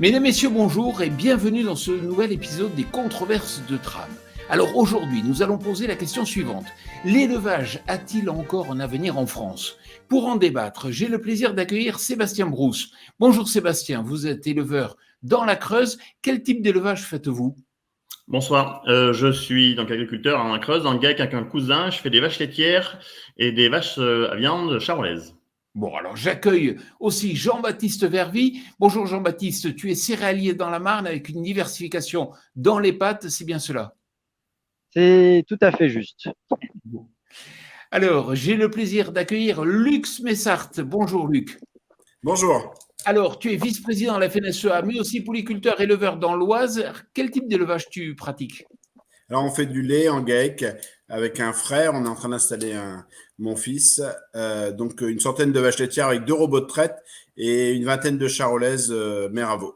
Mesdames, Messieurs, bonjour et bienvenue dans ce nouvel épisode des Controverses de Tram. Alors aujourd'hui, nous allons poser la question suivante. L'élevage a-t-il encore un avenir en France ? Pour en débattre, j'ai le plaisir d'accueillir Sébastien Brousse. Bonjour Sébastien, vous êtes éleveur dans la Creuse. Quel type d'élevage faites-vous ? Bonsoir, je suis donc agriculteur en Creuse, en GAEC avec un cousin. Je fais des vaches laitières et des vaches à viande charolaises. Bon, alors j'accueille aussi Jean-Baptiste Vervy. Bonjour Jean-Baptiste, tu es céréalier dans la Marne avec une diversification dans les pâtes, c'est bien cela ? C'est tout à fait juste. Alors, j'ai le plaisir d'accueillir Luc Messart. Bonjour Luc. Bonjour. Alors, tu es vice-président de la FNSEA, mais aussi polyculteur éleveur dans l'Oise. Quel type d'élevage tu pratiques ? Alors, on fait du lait en GAEC avec un frère. On est en train d'installer mon fils. Donc, une centaine de vaches laitières avec 2 robots de traite et une vingtaine de charolaises mère à veau.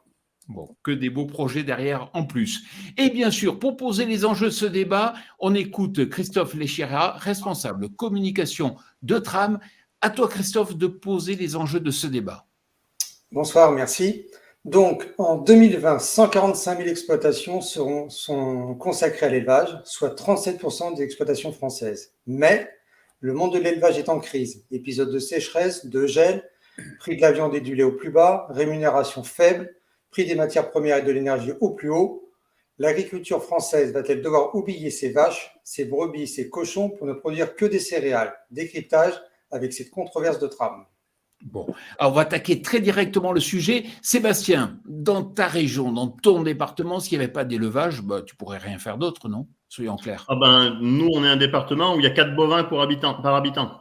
Bon, que des beaux projets derrière en plus. Et bien sûr, pour poser les enjeux de ce débat, on écoute Christophe Léchira, responsable communication de Tram. À toi, Christophe, de poser les enjeux de ce débat. Bonsoir, merci. Donc, en 2020, 145 000 exploitations sont consacrées à l'élevage, soit 37% des exploitations françaises. Mais le monde de l'élevage est en crise. Épisode de sécheresse, de gel, prix de la viande et du lait au plus bas, rémunération faible, prix des matières premières et de l'énergie au plus haut. L'agriculture française va-t-elle devoir oublier ses vaches, ses brebis, ses cochons pour ne produire que des céréales ? Décryptage avec cette controverse de Tram. Bon, alors on va attaquer très directement le sujet. Sébastien, dans ta région, dans ton département, s'il n'y avait pas d'élevage, tu pourrais rien faire d'autre, non ? Soyons clairs. Nous, on est un département où il y a 4 bovins par habitant.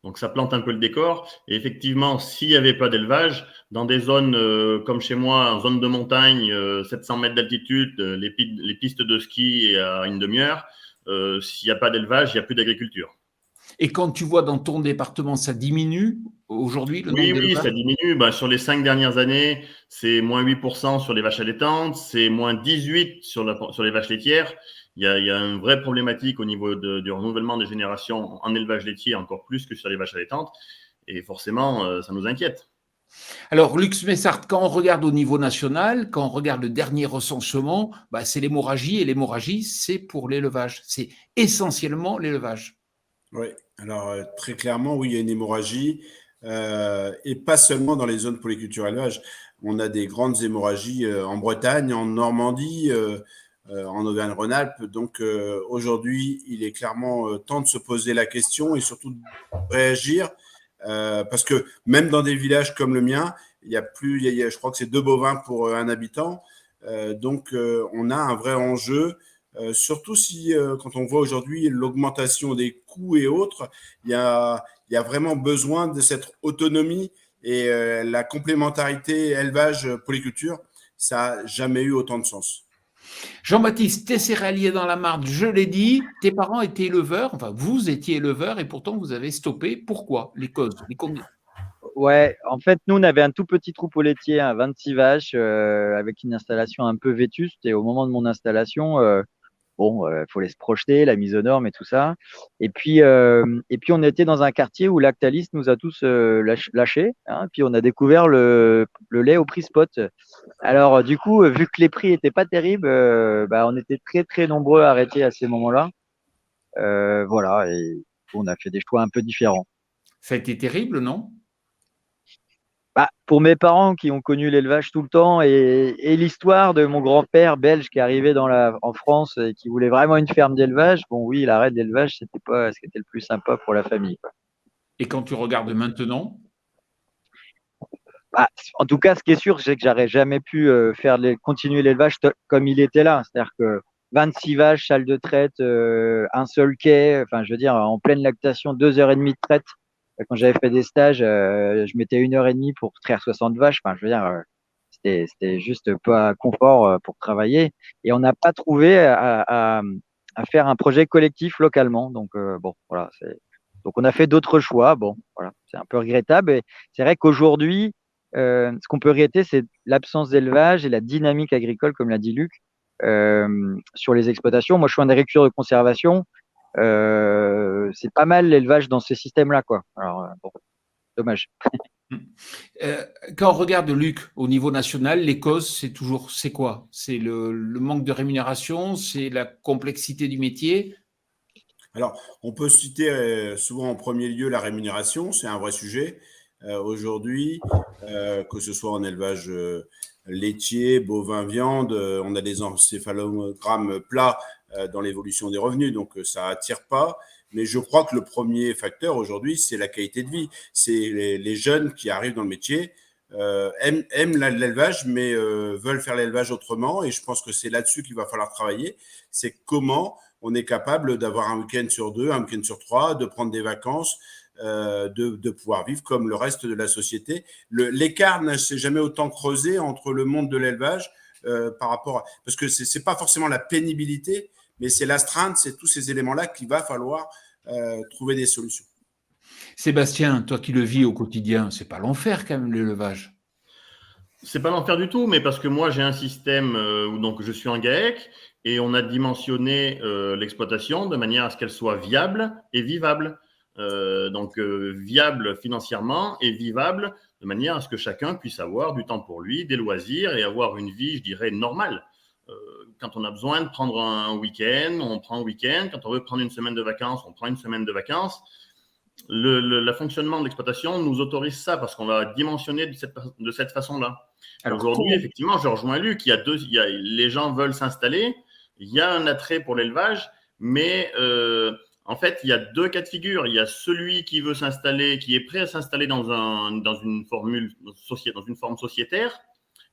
Donc, ça plante un peu le décor. Et effectivement, s'il n'y avait pas d'élevage, dans des zones comme chez moi, en zone de montagne, 700 mètres d'altitude, les pistes de ski à une demi-heure, s'il n'y a pas d'élevage, il n'y a plus d'agriculture. Et quand tu vois dans ton département, ça diminue aujourd'hui le nombre Oui, d'éleveurs ? ça diminue. Sur les 5 dernières années, c'est moins 8% sur les vaches allaitantes, c'est moins 18% sur les vaches laitières. Il y a une vraie problématique au niveau du renouvellement des générations en élevage laitier, encore plus que sur les vaches allaitantes. Et forcément, ça nous inquiète. Alors, Luc Messart, quand on regarde au niveau national, quand on regarde le dernier recensement, c'est l'hémorragie. Et l'hémorragie, c'est pour l'élevage. C'est essentiellement l'élevage. Oui, alors très clairement, oui, il y a une hémorragie. Et pas seulement dans les zones polyculture élevage. On a des grandes hémorragies en Bretagne, en Normandie, en Auvergne-Rhône-Alpes. Donc aujourd'hui, il est clairement temps de se poser la question et surtout de réagir parce que même dans des villages comme le mien, je crois que c'est 2 bovins pour un habitant. Donc on a un vrai enjeu. Surtout si, quand on voit aujourd'hui l'augmentation des coûts et autres, il y a vraiment besoin de cette autonomie et la complémentarité élevage-polyculture, ça n'a jamais eu autant de sens. Jean-Baptiste, tu es céréalier dans la Marne, je l'ai dit, tes parents étaient éleveurs, enfin vous étiez éleveurs et pourtant vous avez stoppé. Pourquoi ? Les causes, les conditions. Ouais, en fait, nous, on avait un tout petit troupeau laitier, 26 vaches, avec une installation un peu vétuste. Et au moment de mon installation, faut se projeter, la mise aux normes et tout ça. Et puis, on était dans un quartier où Lactalis nous a tous lâchés. Puis on a découvert le lait au prix spot. Alors, du coup, vu que les prix étaient pas terribles, on était très très nombreux à arrêter à ces moments-là. Voilà, et on a fait des choix un peu différents. Ça a été terrible, non ? Pour mes parents qui ont connu l'élevage tout le temps et l'histoire de mon grand-père belge qui est arrivé en France et qui voulait vraiment une ferme d'élevage, bon oui, l'arrêt de l'élevage, c'était pas ce qui était le plus sympa pour la famille, quoi. Et quand tu regardes maintenant ? En tout cas, ce qui est sûr, c'est que j'aurais jamais pu continuer l'élevage comme il était là. C'est-à-dire que 26 vaches, salle de traite, un seul quai, enfin, je veux dire, en pleine lactation, 2h30 de traite. Quand j'avais fait des stages, je mettais 1h30 pour traire 60 vaches. Enfin, je veux dire, c'était juste pas confort pour travailler. Et on n'a pas trouvé à faire un projet collectif localement. Donc, voilà. Donc, on a fait d'autres choix. Bon, voilà. C'est un peu regrettable. Et c'est vrai qu'aujourd'hui, ce qu'on peut regretter, c'est l'absence d'élevage et la dynamique agricole, comme l'a dit Luc, sur les exploitations. Moi, je suis en agriculture de conservation. C'est pas mal l'élevage dans ces systèmes-là, quoi. Alors, dommage. Euh, Quand on regarde, Luc, au niveau national, les causes, c'est quoi? C'est le manque de rémunération, c'est la complexité du métier. Alors, on peut citer souvent en premier lieu la rémunération, c'est un vrai sujet. Aujourd'hui, que ce soit en élevage laitier, bovin, viande, on a des encéphalogrammes plats dans l'évolution des revenus, donc ça attire pas. Mais je crois que le premier facteur aujourd'hui, c'est la qualité de vie. C'est les jeunes qui arrivent dans le métier, aiment l'élevage, mais veulent faire l'élevage autrement. Et je pense que c'est là-dessus qu'il va falloir travailler. C'est comment on est capable d'avoir un week-end sur 2, un week-end sur 3, de prendre des vacances, de pouvoir vivre comme le reste de la société. L'écart ne s'est jamais autant creusé entre le monde de l'élevage par rapport à... Parce que c'est pas forcément la pénibilité, mais c'est l'astreinte, c'est tous ces éléments-là qu'il va falloir trouver des solutions. Sébastien, toi qui le vis au quotidien, c'est pas l'enfer quand même l'élevage. C'est pas l'enfer du tout, mais parce que moi j'ai un système où donc je suis en GAEC et on a dimensionné l'exploitation de manière à ce qu'elle soit viable et vivable. Donc viable financièrement et vivable de manière à ce que chacun puisse avoir du temps pour lui, des loisirs et avoir une vie, je dirais, normale. Quand on a besoin de prendre un week-end, on prend un week-end. Quand on veut prendre une semaine de vacances, on prend une semaine de vacances. Le fonctionnement de l'exploitation nous autorise ça parce qu'on va dimensionner de cette façon-là. Aujourd'hui, effectivement, je rejoins Luc, les gens veulent s'installer, il y a un attrait pour l'élevage, mais en fait, il y a deux cas de figure. Il y a celui qui veut s'installer, qui est prêt à s'installer dans une forme sociétaire,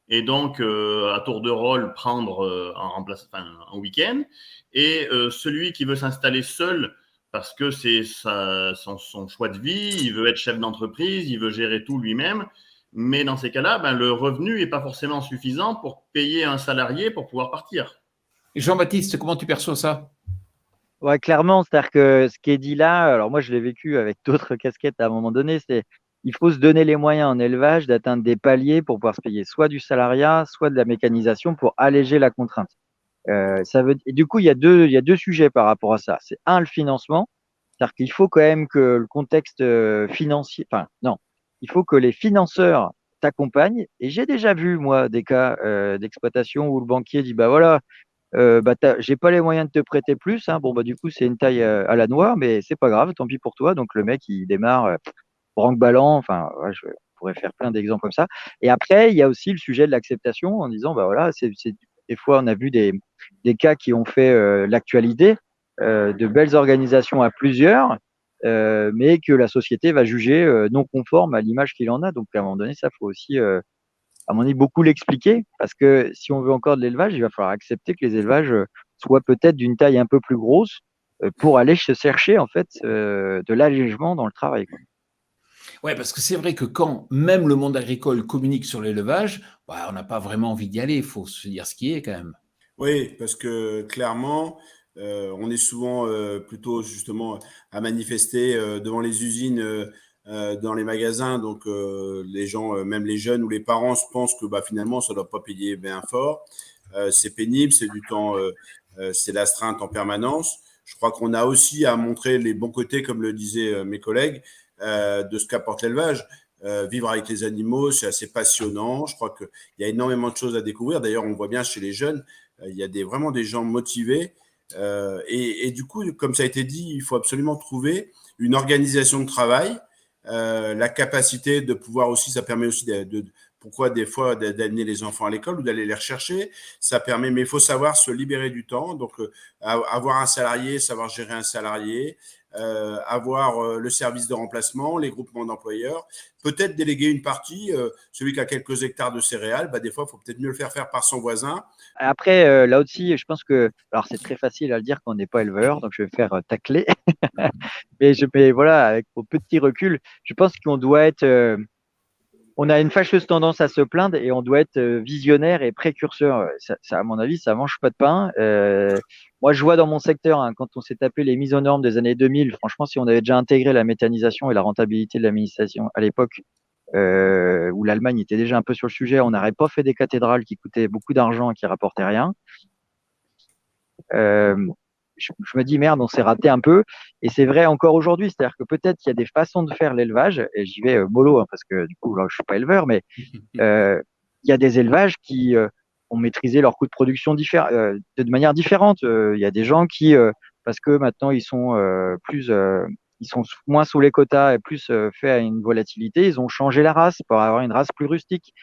et donc à tour de rôle prendre un week-end, et celui qui veut s'installer seul parce que c'est son choix de vie, il veut être chef d'entreprise, il veut gérer tout lui-même, mais dans ces cas-là, le revenu n'est pas forcément suffisant pour payer un salarié pour pouvoir partir. Jean-Baptiste, comment tu perçois ça? Ouais, clairement, c'est-à-dire que ce qui est dit là, alors moi je l'ai vécu avec d'autres casquettes à un moment donné, c'est il faut se donner les moyens en élevage d'atteindre des paliers pour pouvoir se payer soit du salariat, soit de la mécanisation pour alléger la contrainte. Et du coup, il y a deux sujets par rapport à ça. C'est un, le financement, c'est-à-dire qu'il faut quand même que le contexte financier, enfin non, il faut que les financeurs t'accompagnent. Et j'ai déjà vu moi des cas d'exploitation où le banquier dit bah voilà, j'ai pas les moyens de te prêter plus, hein. Bon bah du coup c'est une taille à la noire, mais c'est pas grave, tant pis pour toi. Donc le mec il démarre branque-ballant. Enfin, ouais, je pourrais faire plein d'exemples comme ça. Et après il y a aussi le sujet de l'acceptation en disant bah voilà, des fois on a vu des cas qui ont fait l'actualité, de belles organisations à plusieurs, mais que la société va juger non conforme à l'image qu'il en a. Donc à un moment donné ça faut aussi à mon avis, beaucoup l'expliquer, parce que si on veut encore de l'élevage, il va falloir accepter que les élevages soient peut-être d'une taille un peu plus grosse pour aller se chercher en fait de l'allègement dans le travail, quoi. Ouais, parce que c'est vrai que quand même le monde agricole communique sur l'élevage, on n'a pas vraiment envie d'y aller. Il faut se dire ce qui est quand même. Oui, parce que clairement, on est souvent plutôt justement à manifester devant les usines, dans les magasins. Donc les gens, même les jeunes ou les parents, pensent que finalement, ça ne doit pas payer bien fort. C'est pénible, c'est du temps, c'est l'astreinte en permanence. Je crois qu'on a aussi à montrer les bons côtés, comme le disaient mes collègues, de ce qu'apporte l'élevage. Vivre avec les animaux, c'est assez passionnant. Je crois qu'il y a énormément de choses à découvrir. D'ailleurs, on voit bien chez les jeunes, il y a vraiment des gens motivés. Et du coup, comme ça a été dit, il faut absolument trouver une organisation de travail, la capacité de pouvoir aussi, ça permet aussi pourquoi des fois d'amener les enfants à l'école ou d'aller les rechercher. Ça permet, mais il faut savoir se libérer du temps. Donc, avoir un salarié, savoir gérer un salarié, avoir le service de remplacement, les groupements d'employeurs, peut-être déléguer une partie, celui qui a quelques hectares de céréales, des fois, il faut peut-être mieux le faire par son voisin. Après, là aussi, je pense que, alors c'est très facile à le dire quand on n'est pas éleveur, donc je vais me faire tacler. Mais voilà, avec mon petit recul, je pense qu'on doit être, on a une fâcheuse tendance à se plaindre et on doit être visionnaire et précurseur. À mon avis, ça mange pas de pain. Moi, je vois dans mon secteur, hein, quand on s'est tapé les mises aux normes des années 2000, franchement, si on avait déjà intégré la méthanisation et la rentabilité de l'administration à l'époque, où l'Allemagne était déjà un peu sur le sujet, on n'aurait pas fait des cathédrales qui coûtaient beaucoup d'argent et qui rapportaient rien. je me dis merde, on s'est raté un peu. Et c'est vrai encore aujourd'hui, c'est-à-dire que peut-être qu'il y a des façons de faire l'élevage, et j'y vais mollo, hein, parce que du coup, là, je suis pas éleveur, mais il y a des élevages qui ont maîtrisé leurs coûts de production de manière différente. Il y a des gens qui, parce que maintenant ils sont ils sont moins sous les quotas et plus faits à une volatilité, ils ont changé la race pour avoir une race plus rustique.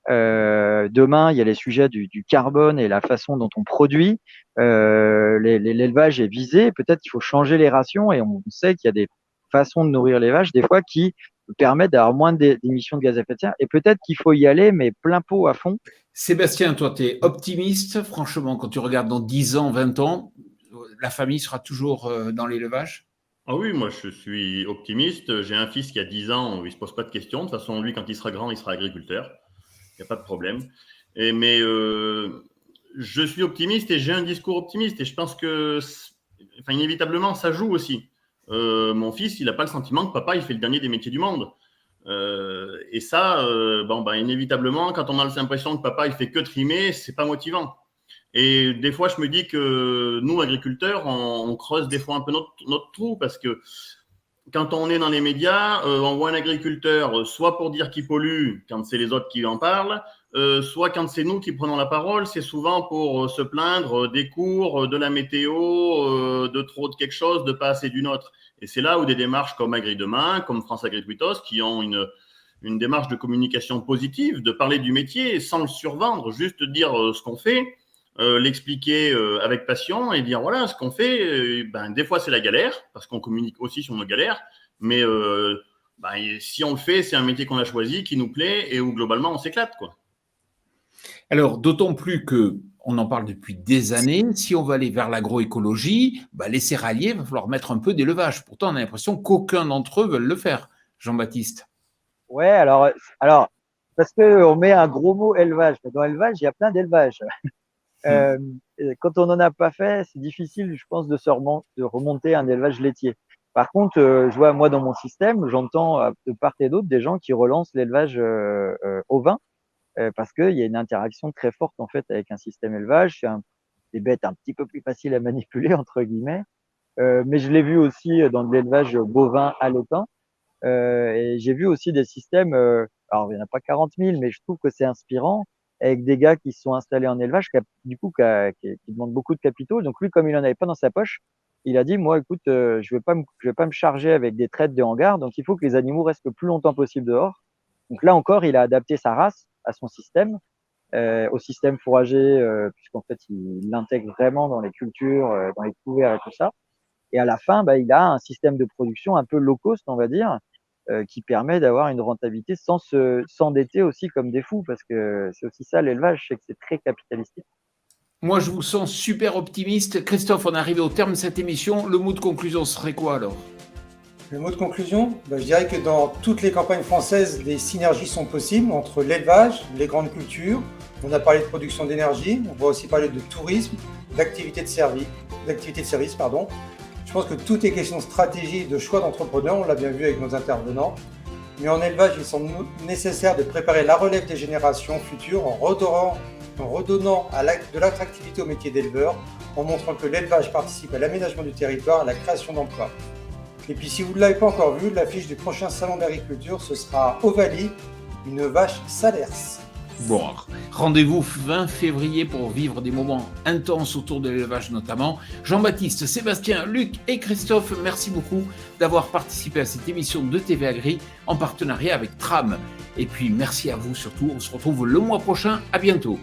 Demain, il y a les sujets du carbone et la façon dont on produit. L'élevage est visé. Peut-être qu'il faut changer les rations et on sait qu'il y a des façons de nourrir les vaches, des fois, qui permettent d'avoir moins d'émissions de gaz à effet de serre. Et peut-être qu'il faut y aller, mais plein pot à fond. Sébastien, toi, tu es optimiste. Franchement, quand tu regardes dans 10 ans, 20 ans, la famille sera toujours dans l'élevage? Ah oui, moi je suis optimiste. J'ai un fils qui a 10 ans, il ne se pose pas de questions. De toute façon, lui, quand il sera grand, il sera agriculteur. Il n'y a pas de problème. Mais je suis optimiste et j'ai un discours optimiste. Et je pense que, inévitablement, ça joue aussi. Mon fils, il n'a pas le sentiment que papa, il fait le dernier des métiers du monde. Et ça, inévitablement, quand on a l'impression que papa, il fait que trimer, c'est pas motivant. Et des fois, je me dis que nous, agriculteurs, on creuse des fois un peu notre trou parce que quand on est dans les médias, on voit un agriculteur soit pour dire qu'il pollue quand c'est les autres qui en parlent, soit quand c'est nous qui prenons la parole, c'est souvent pour se plaindre des cours, de la météo, de trop de quelque chose, de pas assez d'une autre. Et c'est là où des démarches comme Agri-Demain, comme France Agri-Twitos, qui ont une démarche de communication positive, de parler du métier sans le survendre, juste dire ce qu'on fait, l'expliquer avec passion et dire voilà ce qu'on fait. Des fois c'est la galère parce qu'on communique aussi sur nos galères, mais si on le fait, c'est un métier qu'on a choisi, qui nous plaît et où globalement on s'éclate, quoi. Alors, d'autant plus que on en parle depuis des années. Si on va aller vers l'agroécologie, les céréaliers, il va falloir mettre un peu d'élevage. Pourtant, on a l'impression qu'aucun d'entre eux veulent le faire. Jean-Baptiste. Ouais, alors parce qu'on met un gros mot élevage. Dans élevage, il y a plein d'élevages. Quand on n'en a pas fait, c'est difficile, je pense, de remonter un élevage laitier. Par contre, je vois, moi, dans mon système, j'entends de part et d'autre des gens qui relancent l'élevage ovin parce qu'il y a une interaction très forte, en fait, avec un système élevage. C'est des bêtes un petit peu plus faciles à manipuler, entre guillemets. Mais je l'ai vu aussi dans de l'élevage bovin allaitant. Et j'ai vu aussi des systèmes, alors il n'y en a pas 40 000, mais je trouve que c'est inspirant, avec des gars qui se sont installés en élevage, qui demandent beaucoup de capitaux. Donc lui, comme il n'en avait pas dans sa poche, il a dit, moi, écoute, je vais pas me charger avec des traites de hangar, donc il faut que les animaux restent le plus longtemps possible dehors. Donc là encore, il a adapté sa race à son système, au système fourrager, puisqu'en fait, il l'intègre vraiment dans les cultures, dans les couverts et tout ça. Et à la fin, il a un système de production un peu low cost, on va dire, qui permet d'avoir une rentabilité sans s'endetter aussi comme des fous, parce que c'est aussi ça l'élevage, c'est que c'est très capitalistique. Moi, je vous sens super optimiste. Christophe, on est arrivé au terme de cette émission. Le mot de conclusion serait quoi alors ? Le mot de conclusion, je dirais que dans toutes les campagnes françaises, des synergies sont possibles entre l'élevage, les grandes cultures. On a parlé de production d'énergie, on va aussi parler de tourisme, d'activité de service. Je pense que tout est question de stratégie et de choix d'entrepreneurs, on l'a bien vu avec nos intervenants. Mais en élevage, il semble nécessaire de préparer la relève des générations futures en redonnant de l'attractivité au métier d'éleveur, en montrant que l'élevage participe à l'aménagement du territoire, à la création d'emplois. Et puis si vous ne l'avez pas encore vu, l'affiche du prochain salon d'agriculture, ce sera Ovalie, une vache Salers. Bon, rendez-vous 20 février pour vivre des moments intenses autour de l'élevage notamment. Jean-Baptiste, Sébastien, Luc et Christophe, merci beaucoup d'avoir participé à cette émission de TV Agri en partenariat avec Tram. Et puis merci à vous surtout, on se retrouve le mois prochain, à bientôt.